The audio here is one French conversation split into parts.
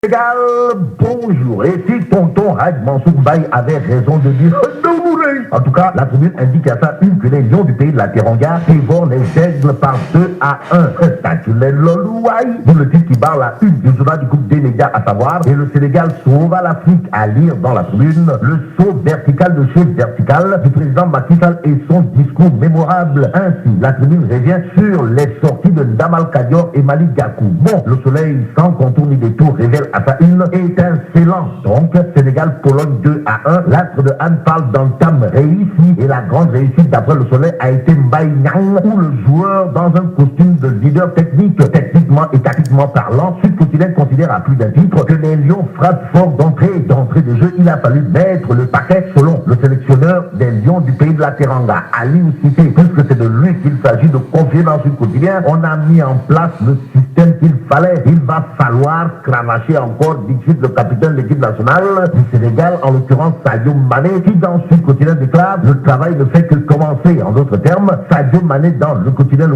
Sénégal, bonjour. Et si tonton Hadj Mansour Mbaye avait raison de dire en tout cas, la tribune indique à sa une que les lions du pays de la Teranga dévorent les aigles par 2-1. Statulé Lolouaï, d'où le titre qui barre la une du journal du groupe des médias, à savoir et le Sénégal sauve à l'Afrique. À lire dans la tribune le saut vertical de chef vertical du président Macky Sall et son discours mémorable. Ainsi, la tribune revient sur les sorties de Ndamal Kadior et Malik Gakou. Bon, le soleil sans contour ni détour révèle à sa une étincelant. Donc, Sénégal-Pologne 2-1. L'astre de Anne parle d'entame réussi et la grande réussite d'après le soleil a été Mbaye Niang, où le joueur dans un costume de leader technique, techniquement et tactiquement parlant, Sud Quotidien considère à plus d'un titre que les Lions frappent fort d'entrée. D'entrée de jeu, il a fallu mettre le paquet selon le sélectionneur des Lions du pays de la Teranga, Aliou Cissé. Puisque c'est de lui qu'il s'agit de confier dans Sud Quotidien, on a mis en place le système qu'il fallait. Il va falloir cravacher encore, dit le capitaine de l'équipe nationale du Sénégal, en l'occurrence Sadio Mané, qui dans Sud Quotidien déclare le travail ne fait que commencer. En d'autres termes, Sadio Mané dans le quotidien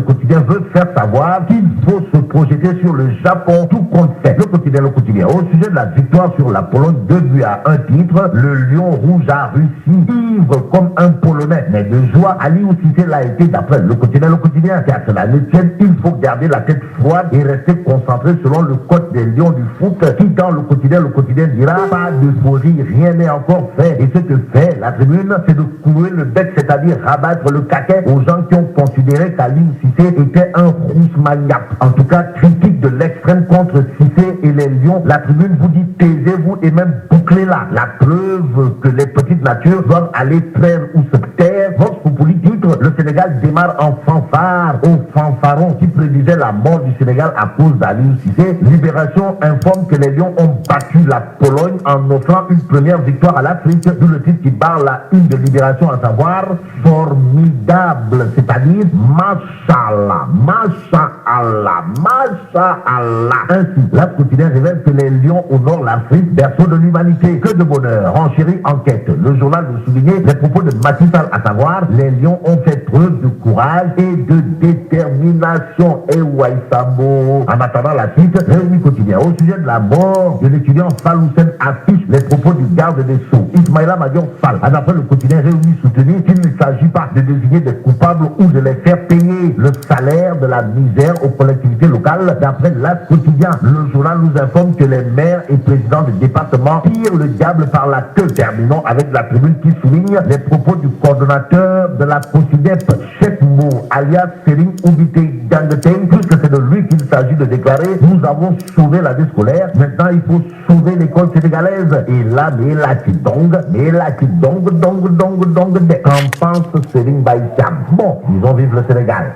veut faire savoir qu'il faut se projeter sur le Japon, tout compte fait. Le quotidien. Au sujet de la victoire sur la Pologne, 2-1 titre, le Lion Rouge a réussi, ivre comme un Polonais. Mais de joie, Aliou Cissé l'a été d'après le quotidien. Car cela ne tienne, il faut garder la tête froide et rester concentré selon le code des Lions du foot, qui dans le quotidien dira pas d'euphorie, rien n'est encore fait. Et ce que fait la tribune, c'est de couler le bec, c'est-à-dire rabattre le caquet aux gens qui ont considéré qu'Aliou Cissé était un rousse-maniaque. En tout cas, critique de l'extrême contre Cissé et les Lions. La tribune vous dit taisez-vous et même bouclez-la. La preuve que les petites natures doivent aller traire ou se taire. Vox Populi titre, le Sénégal démarre en fanfare au fanfaron qui prédisait la mort du Sénégal à cause d'Aliou Cissé. Libération informe que les Lions ont battu la Pologne en offrant une première victoire à l'Afrique, d'où le titre qui barre la une de Libération, à savoir formidable, c'est-à-dire Mashallah. Ainsi, la quotidien révèle que les Lions honorent l'Afrique, berceau de l'humanité. Que de bonheur. Renchérie enquête. Le journal veut souligner les propos de Macky Sall, à savoir les Lions ont fait preuve de courage et de détermination. Et Waïsamo. En attendant la suite, Réunis quotidien. Au sujet de la mort de l'étudiant Fall Hussein affiche les propos du garde des Sceaux, Ismaïla Madior Fall. D'après le quotidien Réunis soutenu qu'il ne s'agit pas de désigner des coupables ou de les faire payer le salaire de la misère aux collectivités locales. D'après la quotidien, le journal nous informe que les maires et présidents des départements tirent le diable par la queue. Terminons avec la tribune qui souligne les propos du coordonnateur de la COSIDEP, Cheikh Mou, alias Sering Oubité Gangeteng, puisque c'est de lui qu'il s'agit de déclarer nous avons sauvé la vie scolaire, maintenant il faut sauver l'école sénégalaise. Et là, mais là qui dong, qu'en pense Sering Baïtiam. Bon, disons vive le Sénégal.